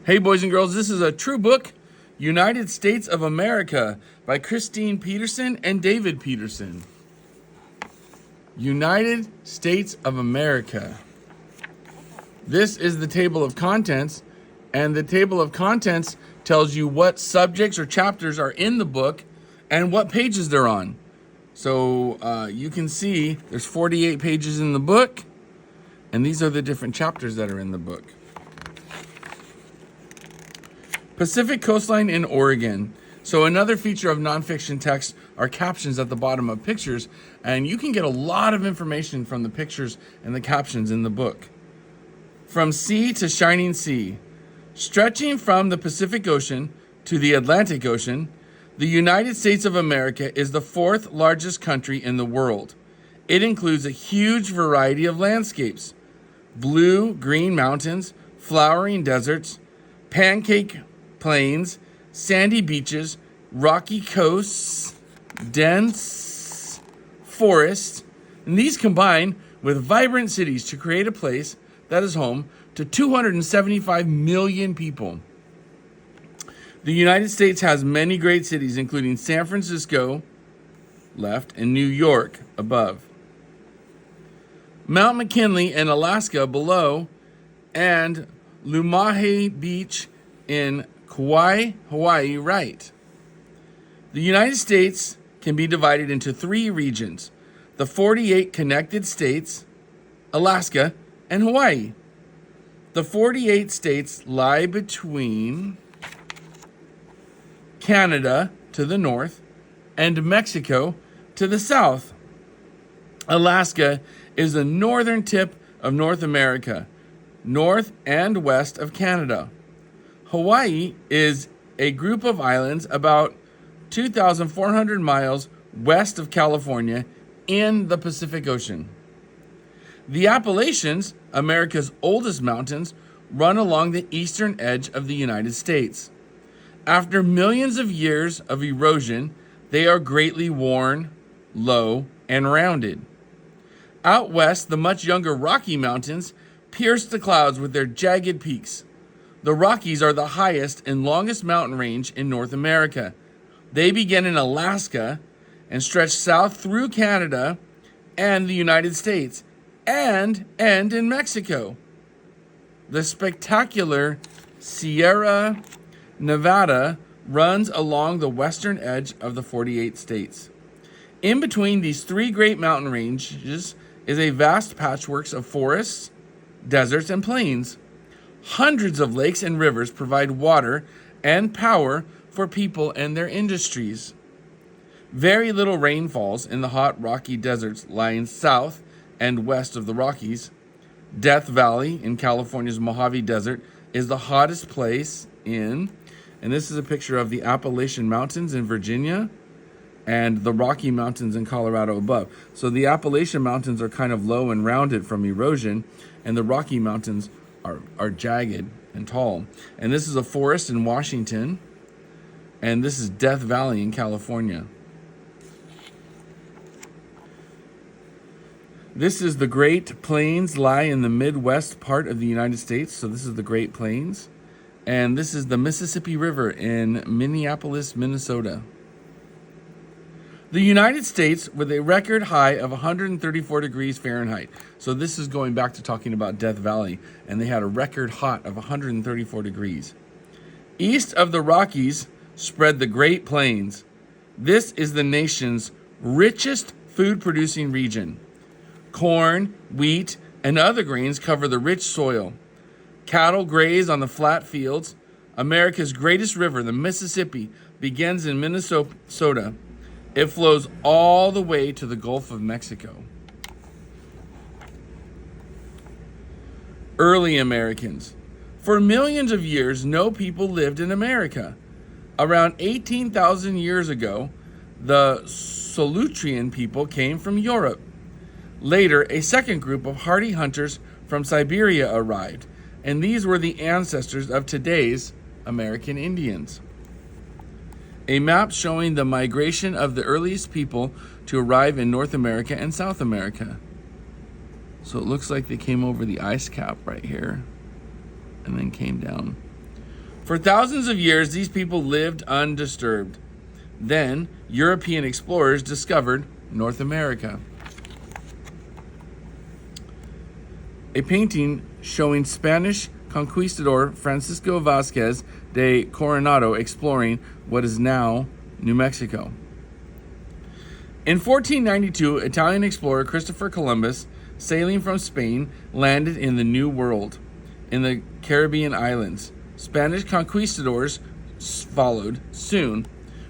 Hey, boys and girls, this is a true book, United States of America by Christine Peterson and David Peterson. United States of America. This is the table of contents, and the table of contents tells you what subjects or chapters are in the book and what pages they're on. So you can see there's 48 pages in the book, and these are the different chapters that are in the book. Pacific coastline in Oregon. So another feature of nonfiction text are captions at the bottom of pictures, and you can get a lot of information from the pictures and the captions in the book. From sea to shining sea, stretching from the Pacific Ocean to the Atlantic Ocean, the United States of America is the fourth largest country in the world. It includes a huge variety of landscapes: blue-green mountains, flowering deserts, pancake plains, sandy beaches, rocky coasts, dense forests, and these combine with vibrant cities to create a place that is home to 275 million people. The United States has many great cities, including San Francisco, left, and New York, above. Mount McKinley in Alaska, below, and Lumahe Beach in Kauai, Hawaii, right. The United States can be divided into three regions: the 48 connected states, Alaska, and Hawaii. The 48 states lie between Canada to the north and Mexico to the south. Alaska is the northern tip of North America, north and west of Canada. Hawaii is a group of islands about 2,400 miles west of California in the Pacific Ocean. The Appalachians, America's oldest mountains, run along the eastern edge of the United States. After millions of years of erosion, they are greatly worn, low, and rounded. Out west, the much younger Rocky Mountains pierce the clouds with their jagged peaks. The Rockies are the highest and longest mountain range in North America. They begin in Alaska and stretch south through Canada and the United States and end in Mexico. The spectacular Sierra Nevada runs along the western edge of the 48 states. In between these three great mountain ranges is a vast patchwork of forests, deserts, and plains. Hundreds of lakes and rivers provide water and power for people and their industries. Very little rain falls in the hot rocky deserts lying south and west of the Rockies. Death Valley in California's Mojave Desert is the hottest place and this is a picture of the Appalachian Mountains in Virginia and the Rocky Mountains in Colorado above. So the Appalachian Mountains are kind of low and rounded from erosion, and the Rocky Mountains are jagged and tall. And this is a forest in Washington, and this is Death Valley in California. This is the Great Plains, lie in the Midwest part of the United States. So this is the Great Plains. And this is the Mississippi River in Minneapolis, Minnesota. The United States with a record high of 134 degrees Fahrenheit. So this is going back to talking about Death Valley, and they had a record hot of 134 degrees. East of the Rockies spread the Great Plains. This is the nation's richest food-producing region. Corn, wheat, and other grains cover the rich soil. Cattle graze on the flat fields. America's greatest river, the Mississippi, begins in Minnesota. It flows all the way to the Gulf of Mexico. Early Americans. For millions of years, no people lived in America. Around 18,000 years ago, the Solutrean people came from Europe. Later, a second group of hardy hunters from Siberia arrived, and these were the ancestors of today's American Indians. A map showing the migration of the earliest people to arrive in North America and South America. So it looks like they came over the ice cap right here and then came down. For thousands of years, these people lived undisturbed. Then, European explorers discovered North America. A painting showing Spanish conquistador Francisco Vázquez de Coronado exploring what is now New Mexico. In 1492, Italian explorer Christopher Columbus, sailing from Spain, landed in the New World, in the Caribbean islands. Spanish conquistadors followed soon.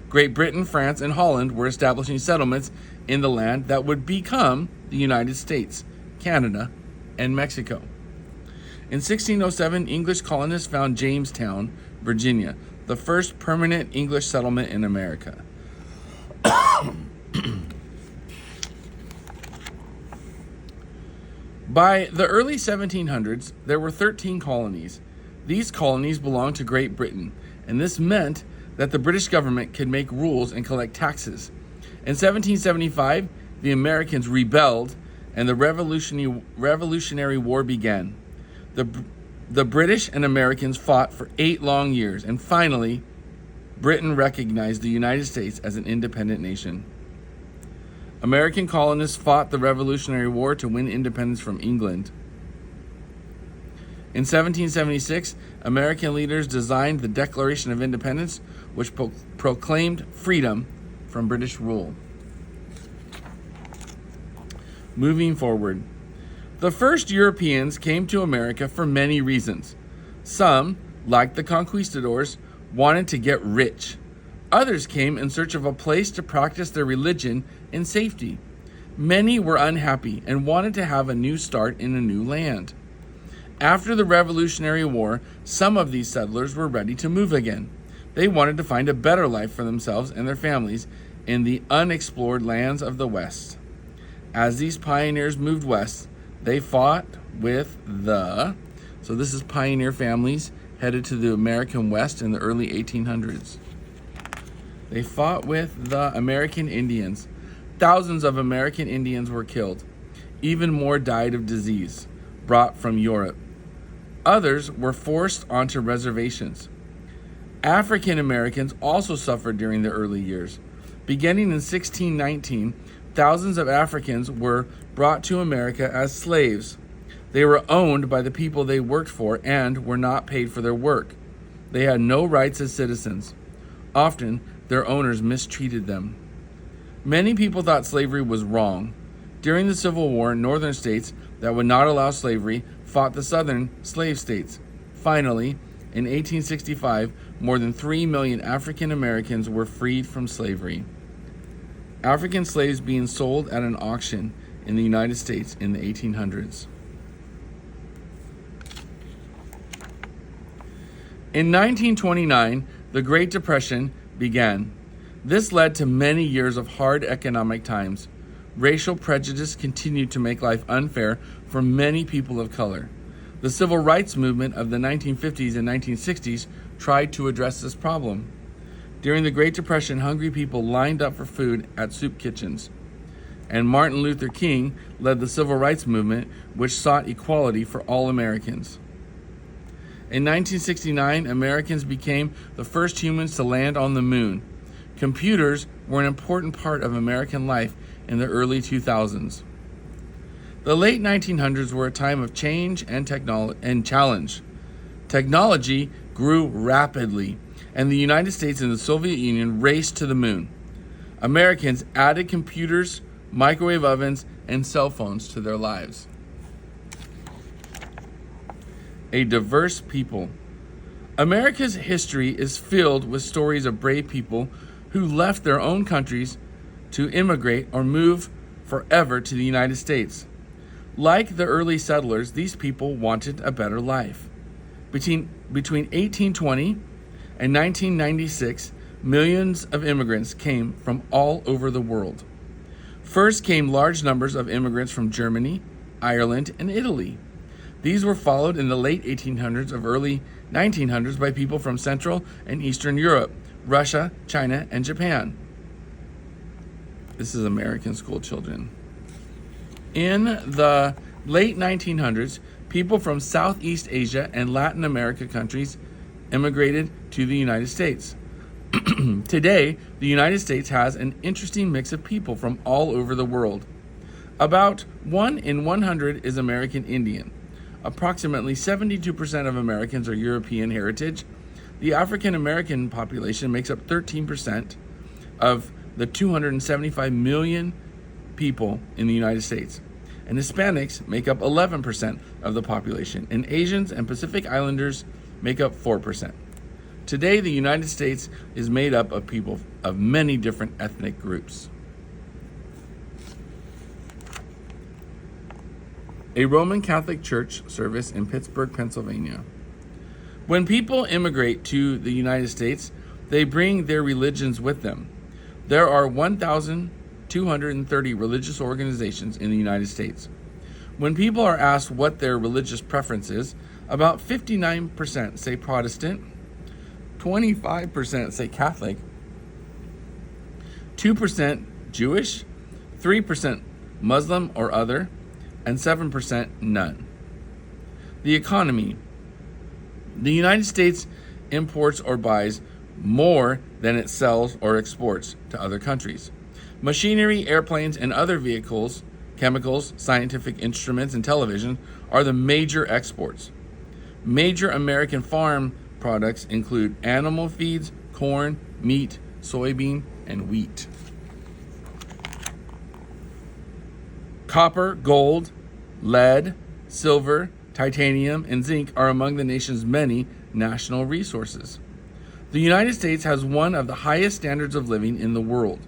Great Britain, France, and Holland were establishing settlements in the land that would become the United States, Canada, and Mexico. In 1607, English colonists found Jamestown, Virginia, the first permanent English settlement in America. By the early 1700s, there were 13 colonies. These colonies belonged to Great Britain, and this meant that the British government could make rules and collect taxes. In 1775, the Americans rebelled, and the Revolutionary War began. The British and Americans fought for 8 long years, and finally, Britain recognized the United States as an independent nation. American colonists fought the Revolutionary War to win independence from England. In 1776, American leaders designed the Declaration of Independence, which proclaimed freedom from British rule. Moving forward, the first Europeans came to America for many reasons. Some, like the conquistadors, wanted to get rich. Others came in search of a place to practice their religion in safety. Many were unhappy and wanted to have a new start in a new land. After the Revolutionary War, some of these settlers were ready to move again. They wanted to find a better life for themselves and their families in the unexplored lands of the West. As these pioneers moved west, they fought with so this is pioneer families headed to the American West in the early 1800s. They fought with the American Indians. Thousands of American Indians were killed. Even more died of disease brought from Europe. Others were forced onto reservations. African Americans also suffered during the early years. Beginning in 1619, thousands of Africans were brought to America as slaves. They were owned by the people they worked for and were not paid for their work. They had no rights as citizens. Often, their owners mistreated them. Many people thought slavery was wrong. During the Civil War, northern states that would not allow slavery fought the southern slave states. Finally, in 1865, more than 3 million African Americans were freed from slavery. African slaves being sold at an auction in the United States in the 1800s. In 1929, the Great Depression began. This led to many years of hard economic times. Racial prejudice continued to make life unfair for many people of color. The civil rights movement of the 1950s and 1960s tried to address this problem. During the Great Depression, hungry people lined up for food at soup kitchens. And Martin Luther King led the civil rights movement, which sought equality for all Americans. In 1969, Americans became the first humans to land on the moon. Computers were an important part of American life in the early 2000s. The late 1900s were a time of change and challenge. Technology grew rapidly, and the United States and the Soviet Union raced to the moon. Americans added computers, microwave ovens, and cell phones to their lives. A diverse people. America's history is filled with stories of brave people who left their own countries to immigrate or move forever to the United States. Like the early settlers, these people wanted a better life. Between 1820 and 1996, millions of immigrants came from all over the world. First came large numbers of immigrants from Germany, Ireland, and Italy. These were followed in the late 1800s of early 1900s by people from Central and Eastern Europe, Russia, China, and Japan. This is American school children. In the late 1900s, people from Southeast Asia and Latin America countries immigrated to the United States. Today, the United States has an interesting mix of people from all over the world. About 1 in 100 is American Indian. Approximately 72% of Americans are European heritage. The African American population makes up 13% of the 275 million people in the United States. And Hispanics make up 11% of the population, and Asians and Pacific Islanders make up 4%. Today, the United States is made up of people of many different ethnic groups. A Roman Catholic Church service in Pittsburgh, Pennsylvania. When people immigrate to the United States, they bring their religions with them. There are 1,230 religious organizations in the United States. When people are asked what their religious preference is, about 59% say Protestant, 25% say Catholic, 2% Jewish, 3% Muslim or other, and 7% none. The economy. The United States imports or buys more than it sells or exports to other countries. Machinery, airplanes, and other vehicles, chemicals, scientific instruments, and television are the major exports. Major American farm products include animal feeds, corn, meat, soybean, and wheat. Copper, gold, lead, silver, titanium, and zinc are among the nation's many national resources. The United States has one of the highest standards of living in the world,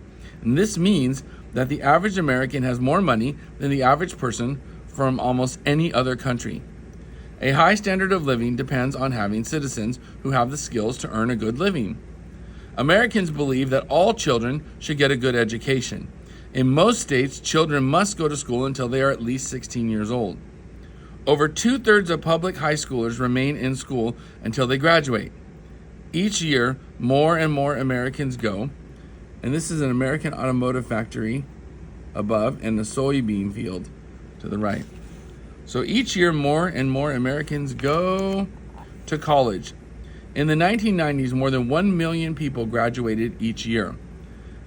and this means that the average American has more money than the average person from almost any other country. A high standard of living depends on having citizens who have the skills to earn a good living. Americans believe that all children should get a good education. In most states, children must go to school until they are at least 16 years old. Over 2/3 of public high schoolers remain in school until they graduate. Each year, more and more Americans go, and this is an American automotive factory above and the soybean field to the right. So each year, more and more Americans go to college. In the 1990s, more than 1 million people graduated each year.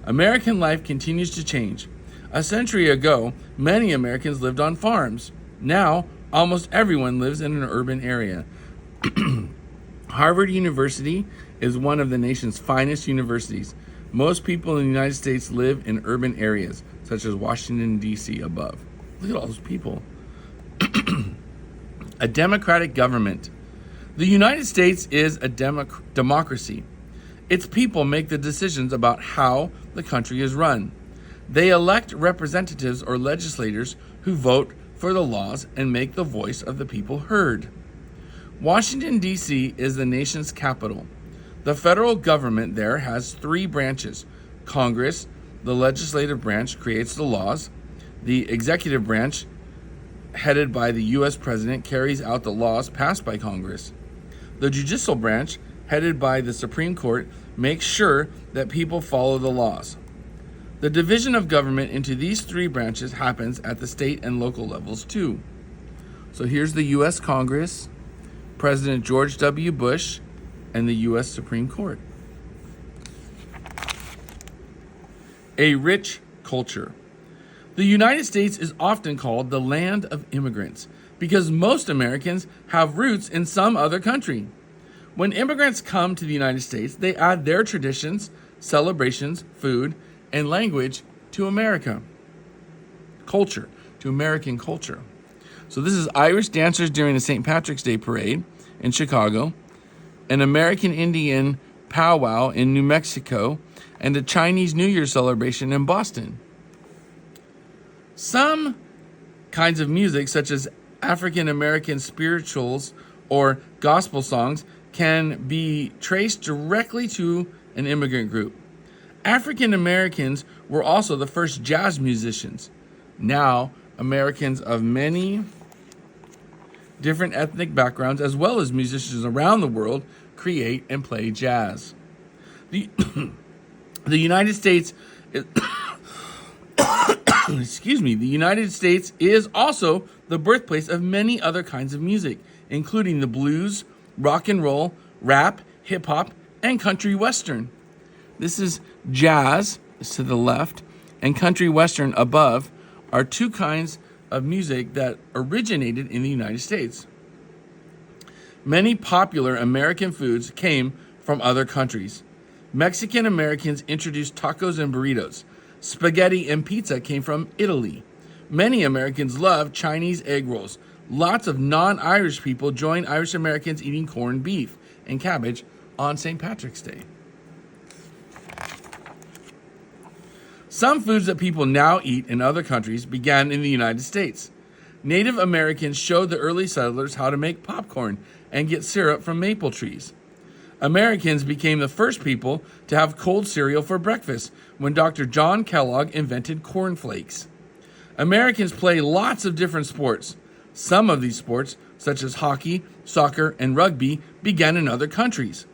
American life continues to change. A century ago, many Americans lived on farms. Now, almost everyone lives in an urban area. Harvard University is one of the nation's finest universities. Most people in the United States live in urban areas, such as Washington, D.C. above. Look at all those people. A democratic government. The United States is a democracy. Its people make the decisions about how the country is run. They elect representatives or legislators who vote for the laws and make the voice of the people heard. Washington, D.C. is the nation's capital. The federal government there has 3 branches. Congress, the legislative branch, creates the laws. The executive branch, headed by the U.S. President, carries out the laws passed by Congress. The judicial branch, headed by the Supreme Court, makes sure that people follow the laws. The division of government into these 3 branches happens at the state and local levels too. So here's the U.S. Congress, President George W. Bush, and the U.S. Supreme Court. A rich culture. The United States is often called the land of immigrants because most Americans have roots in some other country. When immigrants come to the United States, they add their traditions, celebrations, food, and language to American culture. So this is Irish dancers during the St. Patrick's Day parade in Chicago, an American Indian powwow in New Mexico, and a Chinese New Year celebration in Boston. Some kinds of music, such as African American spirituals or gospel songs, can be traced directly to an immigrant group. African Americans were also the first jazz musicians. Now, Americans of many different ethnic backgrounds, as well as musicians around the world, create and play jazz. The United States is the United States is also the birthplace of many other kinds of music, including the blues, rock and roll, rap, hip hop, and country western. This is jazz, is to the left, and country western above are two kinds of music that originated in the United States. Many popular American foods came from other countries. Mexican Americans introduced tacos and burritos. Spaghetti and pizza came from Italy. Many Americans love Chinese egg rolls. Lots of non-Irish people join Irish Americans eating corned beef and cabbage on St. Patrick's Day. Some foods that people now eat in other countries began in the United States. Native Americans showed the early settlers how to make popcorn and get syrup from maple trees. Americans became the first people to have cold cereal for breakfast when Dr. John Kellogg invented cornflakes. Americans play lots of different sports. Some of these sports, such as hockey, soccer, and rugby, began in other countries.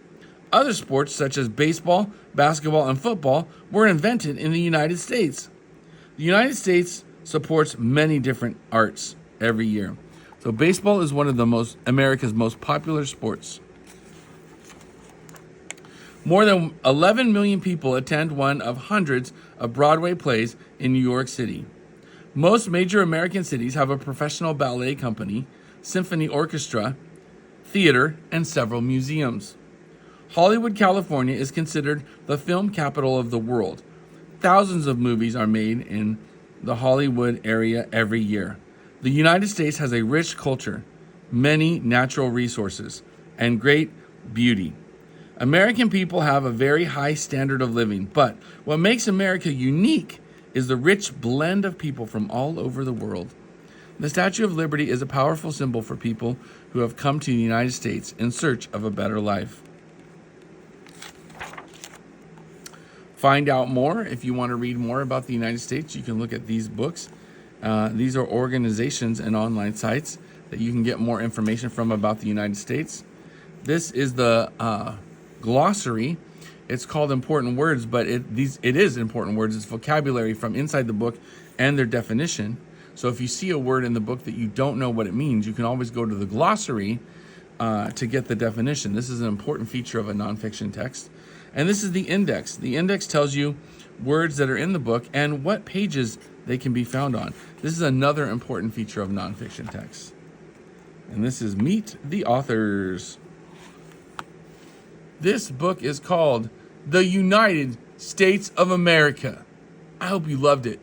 Other sports, such as baseball, basketball, and football, were invented in the United States. The United States supports many different arts every year. So baseball is one of America's most popular sports. More than 11 million people attend one of hundreds of Broadway plays in New York City. Most major American cities have a professional ballet company, symphony orchestra, theater, and several museums. Hollywood, California is considered the film capital of the world. Thousands of movies are made in the Hollywood area every year. The United States has a rich culture, many natural resources, and great beauty. American people have a very high standard of living, but what makes America unique is the rich blend of people from all over the world. The Statue of Liberty is a powerful symbol for people who have come to the United States in search of a better life. Find out more. If you want to read more about the United States, you can look at these books. These are organizations and online sites that you can get more information from about the United States. This is the glossary. It's called Important Words, but it is important words. It's vocabulary from inside the book and their definition. So if you see a word in the book that you don't know what it means, you can always go to the glossary to get the definition. This is an important feature of a nonfiction text. And this is the index. The index tells you words that are in the book and what pages they can be found on. This is another important feature of nonfiction text. And this is Meet the Authors. This book is called The United States of America. I hope you loved it.